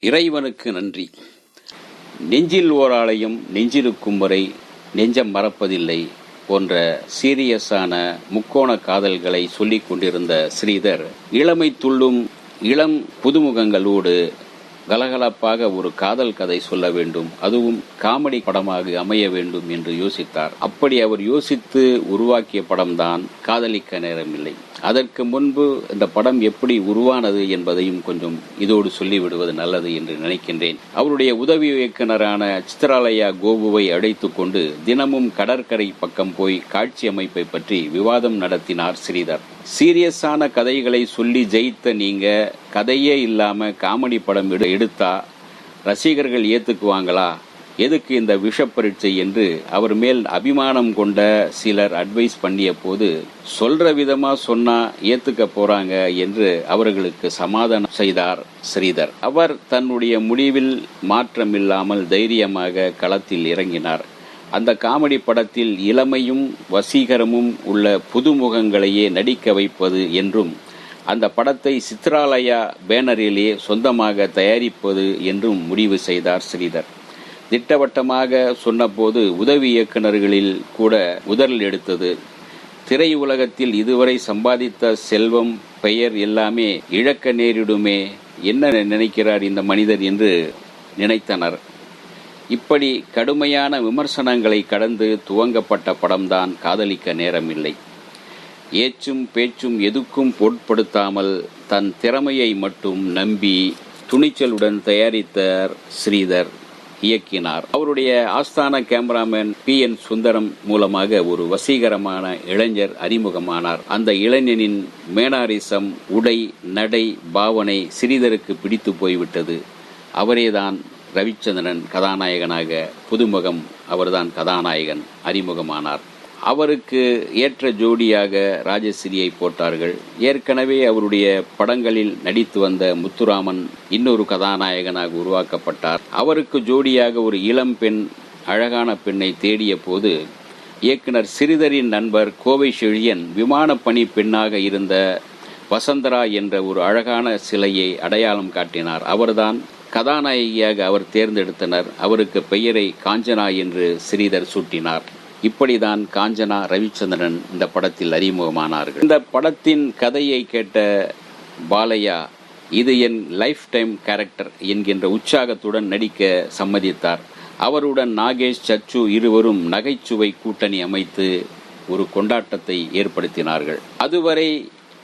இறைவனுக்கு நன்றி. நெஞ்சில் ஓர் ஆலயம் நெஞ்சிருக்கும் வரை நெஞ்சம் மறப்பதில்லை போன்ற சீரியஸான முக்கோண காதல்களை சொல்லிக் கொண்டிருந்த ஸ்ரீதர் இளமை துள்ளும் இளம் புதுமுகங்களோடு கலகலப்பாக ஒரு காதல் கதை சொல்ல வேண்டும், அதுவும் காமெடி படமாக அமைய வேண்டும் என்று யோசித்தார். அப்படி அவர் யோசித்து உருவாக்கிய படம்தான் காதலிக்க நேரமில்லை. அதற்கு முன்பு இந்த படம் எப்படி உருவானது என்பதையும் கொஞ்சம் இதோடு சொல்லிவிடுவது நல்லது என்று நினைக்கின்றேன். அவருடைய உதவி இயக்குனரான சித்ராலயா கோபுவை அழைத்துக் கொண்டு தினமும் கடற்கரை பக்கம் போய் காட்சி அமைப்பை பற்றி விவாதம் நடத்தினார் ஸ்ரீதர். சீரியஸான கதைகளை சொல்லி ஜெயித்த நீங்க கதையே இல்லாம காமெடி படம் எடுத்தா ரசிகர்கள் ஏத்துக்குவாங்களா? எதுக்கு இந்த விஷ பரீட்சை என்று அவர் மேல் அபிமானம் கொண்ட சிலர் அட்வைஸ் பண்ணிய போது, சொல்ற விதமா சொன்னா ஏத்துக்க போறாங்க என்று அவர்களுக்கு சமாதானம் செய்தார் ஸ்ரீதர். அவர் தன்னுடைய முடிவில் மாற்றமில்லாமல் தைரியமாக களத்தில் இறங்கினார். அந்த காமெடி படத்தில் இளமையும் வசீகரமும் உள்ள புதுமுகங்களையே நடிக்க வைப்பது என்றும், அந்த படத்தை சித்ராலயா பேனரிலே சொந்தமாக தயாரிப்பது என்றும் முடிவு செய்தார் ஸ்ரீதர். திட்டவட்டமாக சொன்னபோது உதவி இயக்குநர்களில் கூட உதறல் எடுத்தது. திரையுலகத்தில் இதுவரை சம்பாதித்த செல்வம், பெயர் எல்லாமே இழக்க நேரிடுமே, என்ன நினைக்கிறார் இந்த மனிதர் என்று நினைத்தனர். இப்படி கடுமையான விமர்சனங்களை கடந்து துவங்கப்பட்ட படம்தான் காதலிக்க நேரமில்லை. ஏச்சும் பேச்சும் எதுக்கும் பொருட்படுத்தாமல் தன் திறமையை மட்டும் நம்பி துணிச்சலுடன் தயாரித்தார் ஸ்ரீதர், இயக்கினார். அவருடைய ஆஸ்தான கேமராமேன் PN சுந்தரம் மூலமாக ஒரு வசீகரமான இளைஞர் அறிமுகமானார். அந்த இளைஞனின் மேனாரிசம், உடை, நடை, பாவனை ஸ்ரீதருக்கு பிடித்து போய்விட்டது. அவரேதான் ரவிச்சந்திரன் கதாநாயகனாக, புதுமுகம் அவர்தான் கதாநாயகன் அறிமுகமானார். அவருக்கு ஏற்ற ஜோடியாக ராஜஸ்ரீயை போட்டார்கள். ஏற்கனவே அவருடைய படங்களில் நடித்து வந்த முத்துராமன் இன்னொரு கதாநாயகனாக உருவாக்கப்பட்டார். அவருக்கு ஜோடியாக ஒரு இளம் பெண், அழகான பெண்ணை தேடிய போது இயக்குனர் ஸ்ரீதரின் நண்பர் கோவை செழியன் விமான பணி பெண்ணாக இருந்த வசந்தரா என்ற ஒரு அழகான சிலையை அடையாளம் காட்டினார். அவர்தான் கதாநாயகியாக அவர் தேர்ந்தெடுத்தனர். அவருக்கு பெயரை காஞ்சனா என்று ஸ்ரீதர் சூட்டினார். இப்படிதான் காஞ்சனா, ரவிச்சந்திரன் இந்த படத்தில் அறிமுகமானார்கள். இந்த படத்தின் கதையை கேட்ட பாலையா, இது என் லைஃப் டைம் கேரக்டர் என்கின்ற உற்சாகத்துடன் நடிக்க சம்மதித்தார். அவருடன் நாகேஷ், சச்சு இருவரும் நகைச்சுவை கூட்டணி அமைத்து ஒரு கொண்டாட்டத்தை ஏற்படுத்தினார்கள். அதுவரை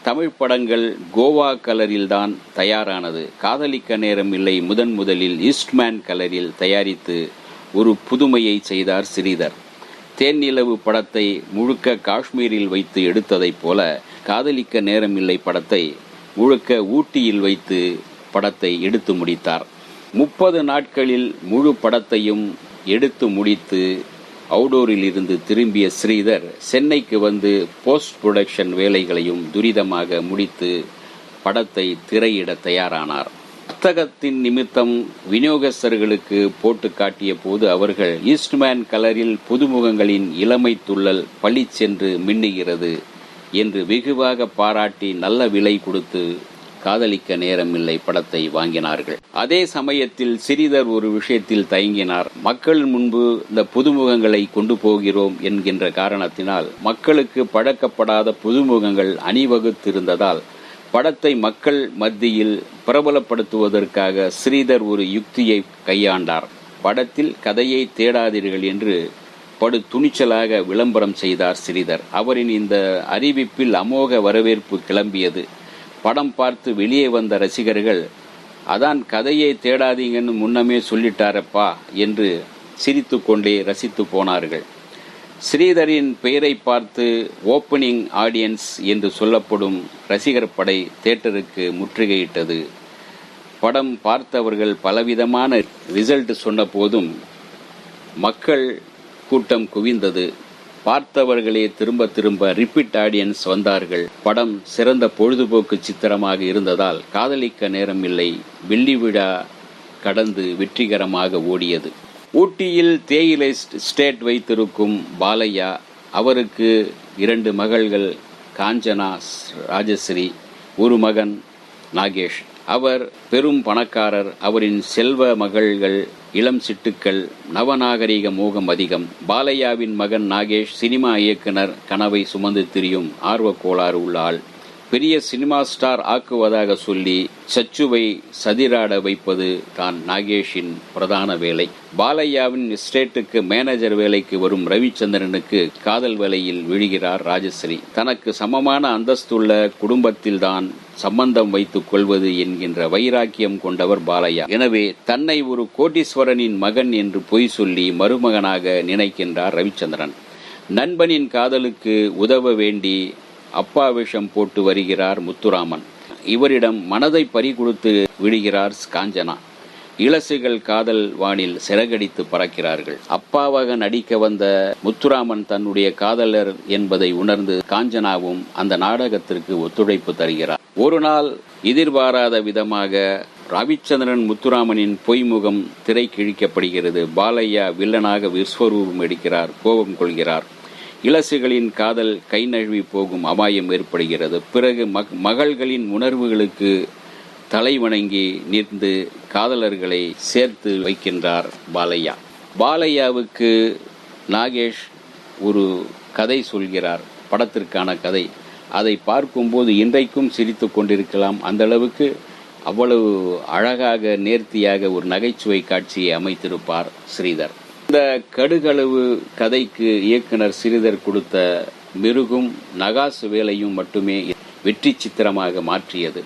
தமிழ் படங்கள் கோவா கலரில்தான் தயாரானது. காதலிக்க நேரமில்லை முதலில் ஈஸ்ட்மேன் கலரில் தயாரித்து ஒரு புதுமையை செய்தார் ஸ்ரீதர். தேன்நிலவு படத்தை முழுக்க காஷ்மீரில் வைத்து எடுத்ததைப் போல காதலிக்க நேரமில்லை படத்தை முழுக்க ஊட்டியில் வைத்து படத்தை எடுத்து முடித்தார். 30 நாட்களில் முழு படத்தையும் எடுத்து முடித்து அவுடோரில் இருந்து திரும்பிய ஸ்ரீதர் சென்னைக்கு வந்து போஸ்ட் புரொடக்ஷன் வேலைகளையும் துரிதமாக முடித்து படத்தை திரையிட தயாரானார். புத்தகத்தின் நிமித்தம் விநியோகஸ்தர்களுக்கு போட்டு காட்டிய போது அவர்கள் ஈஸ்ட்மேன் கலரில் புதுமுகங்களின் இளமை துள்ளல் பளிச்சென்று மின்னுகிறது என்று வெகுவாக பாராட்டி நல்ல விலை கொடுத்து காதலிக்க நேரமில்லை படத்தை வாங்கினார்கள். அதே சமயத்தில் ஸ்ரீதர் ஒரு விஷயத்தில் தயங்கினார். மக்கள் முன்பு இந்த புதுமுகங்களை கொண்டு போகிறோம் என்கின்ற காரணத்தினால் மக்களுக்கு பழக்கப்படாத புதுமுகங்கள் அணிவகுத்திருந்ததால் படத்தை மக்கள் மத்தியில் பிரபலப்படுத்துவதற்காக ஸ்ரீதர் ஒரு யுக்தியை கையாண்டார். படத்தில் கதையை தேடாதீர்கள் என்று படு துணிச்சலாக விளம்பரம் செய்தார் ஸ்ரீதர். அவரின் இந்த அறிவிப்பில் அமோக வரவேற்பு கிளம்பியது. படம் பார்த்து வெளியே வந்த ரசிகர்கள், அதான் கதையை தேடாதீங்கன்னு முன்னமே சொல்லிட்டாரப்பா என்று சிரித்து கொண்டே ரசித்து போனார்கள். ஸ்ரீதரின் பெயரை பார்த்து ஓப்பனிங் ஆடியன்ஸ் என்று சொல்லப்படும் ரசிகர் படை தியேட்டருக்கு முற்றுகையிட்டது. படம் பார்த்தவர்கள் பலவிதமான ரிசல்ட் சொன்ன போதும் மக்கள் கூட்டம் குவிந்தது. பார்த்தவர்களே திரும்ப ரிப்பீட் ஆடியன்ஸ் வந்தார்கள். படம் சிறந்த பொழுதுபோக்கு சித்திரமாக இருந்ததால் காதலிக்க நேரமில்லை வெள்ளி விழா கடந்து வெற்றிகரமாக ஓடியது. ஊட்டியில் தேயிலை ஸ்டேட் வைத்திருக்கும் பாலையா, அவருக்கு 2 மகள்கள் காஞ்சனா, ராஜஸ்ரீ, ஒரு மகன் நாகேஷ். அவர் பெரும் பணக்காரர். அவரின் செல்வ மகள்கள், இளம் சிட்டுக்கள், நவநாகரிக மோகம் அதிகம். பாலையாவின் மகன் நாகேஷ் சினிமா இயக்குனர் கனவை சுமந்து திரியும் ஆர்வக் கோளாறு உள்ள ஆள். பெரிய சினிமா ஸ்டார் ஆக்குவதாக சொல்லி சச்சுவை சதிராட வைப்பது தான் நாகேஷின் பிரதான வேலை. பாலையாவின் எஸ்டேட்டுக்கு மேனேஜர் வேலைக்கு வரும் ரவிச்சந்திரனுக்கு காதல் வேலையில் விழுகிறார் ராஜஸ்ரீ. தனக்கு சமமான அந்தஸ்துள்ள குடும்பத்தில்தான் சம்பந்தம் வைத்துக் கொள்வது என்கின்ற வைராக்கியம் கொண்டவர் பாலையா. எனவே தன்னை ஒரு கோடீஸ்வரனின் மகன் என்று பொய் சொல்லி மருமகனாக நினைக்கின்றார் ரவிச்சந்திரன். நண்பனின் காதலுக்கு உதவ வேண்டி அப்பா வேஷம் போட்டு வருகிறார் முத்துராமன். இவரிடம் மனதை பறிகொடுத்து விடுகிறார் காஞ்சனா. இளசுகள் காதல் வானில் சிறகடித்து பறக்கிறார்கள். அப்பாவாக நடிக்க வந்த முத்துராமன் தன்னுடைய காதலர் என்பதை உணர்ந்து காஞ்சனாவும் அந்த நாடகத்திற்கு ஒத்துழைப்பு தருகிறார். ஒரு நாள் எதிர்பாராத விதமாக ரவிச்சந்திரன் முத்துராமனின் பொய்முகம் திரைக்கிழிக்கப்படுகிறது. பாலையா வில்லனாக விஸ்வரூபம் எடுக்கிறார். கோபம் கொள்கிறார். இளசுகளின் காதல் கை நழுவி போகும் அபாயம் ஏற்படுகிறது. பிறகு மகள்களின் உணர்வுகளுக்கு தலை வணங்கி நின்று காதலர்களை சேர்த்து வைக்கின்றார் பாலையா. பாலையாவுக்கு நாகேஷ் ஒரு கதை சொல்கிறார், படத்திற்கான கதை. அதை பார்க்கும்போது இன்றைக்கும் சிரித்து கொண்டிருக்கலாம். அந்த அளவுக்கு அவ்வளவு அழகாக நேர்த்தியாக ஒரு நகைச்சுவை காட்சியை அமைத்திருப்பார் ஸ்ரீதர். இந்த கடுகளவு கதைக்கு இயக்குனர் ஸ்ரீதர் கொடுத்த மெருகும் நகாசு வேலையும் மட்டுமே வெற்றி சித்திரமாக மாற்றியது.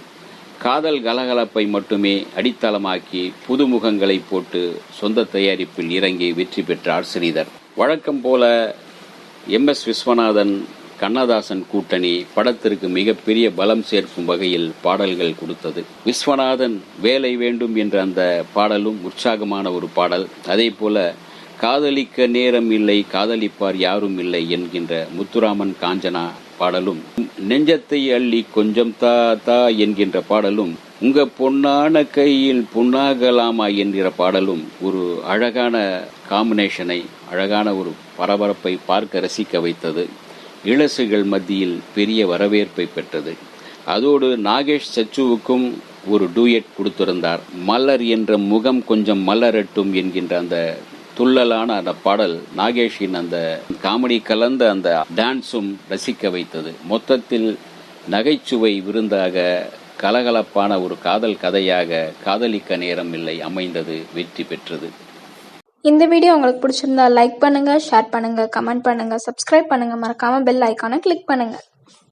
காதல் கலகலப்பை மட்டுமே அடித்தளமாக்கி புதுமுகங்களை போட்டு சொந்த தயாரிப்பில் இறங்கி வெற்றி பெற்றார் ஸ்ரீதர். வழக்கம் போல MS விஸ்வநாதன் கண்ணதாசன் கூட்டணி படத்திற்கு மிகப்பெரிய பலம் சேர்க்கும் வகையில் பாடல்கள் கொடுத்தது. விஸ்வநாதன் வேலை வேண்டும் என்ற அந்த பாடலும் உற்சாகமான ஒரு பாடல். அதே போல காதலிக்க நேரம் இல்லை, காதலிப்பார் யாரும் இல்லை என்கின்ற முத்துராமன் காஞ்சனா பாடலும், நெஞ்சத்தை அள்ளி கொஞ்சம் தா தா என்கின்ற பாடலும், உங்க பொன்னான கையில் புண்ணாகலாமா என்கிற பாடலும் ஒரு அழகான காம்பினேஷனை, அழகான ஒரு பரபரப்பை பார்க்க ரசிக்க வைத்தது. இளசுகள் மத்தியில் பெரிய வரவேற்பை பெற்றது. அதோடு நாகேஷ் சச்சுவுக்கும் ஒரு டூயட் கொடுத்திருந்தார். மலர் என்ற முகம் கொஞ்சம் மலரட்டும் என்கின்ற அந்த துள்ளலான அந்த பாடல் நாகேஷின் அந்த காமெடி கலந்த அந்த டான்ஸும் ரசிக்க வைத்தது. மொத்தத்தில் நகைச்சுவை விருந்தாக கலகலப்பான ஒரு காதல் கதையாக காதலிக்க நேரம் இல்லை அமைந்தது, வெற்றி பெற்றது. இந்த வீடியோ உங்களுக்கு பிடிச்சிருந்தா லைக் பண்ணுங்க, ஷேர் பண்ணுங்க, கமெண்ட் பண்ணுங்க, சப்ஸ்கிரைப் பண்ணுங்க, மறக்காம பெல் ஐகானை கிளிக் பண்ணுங்க.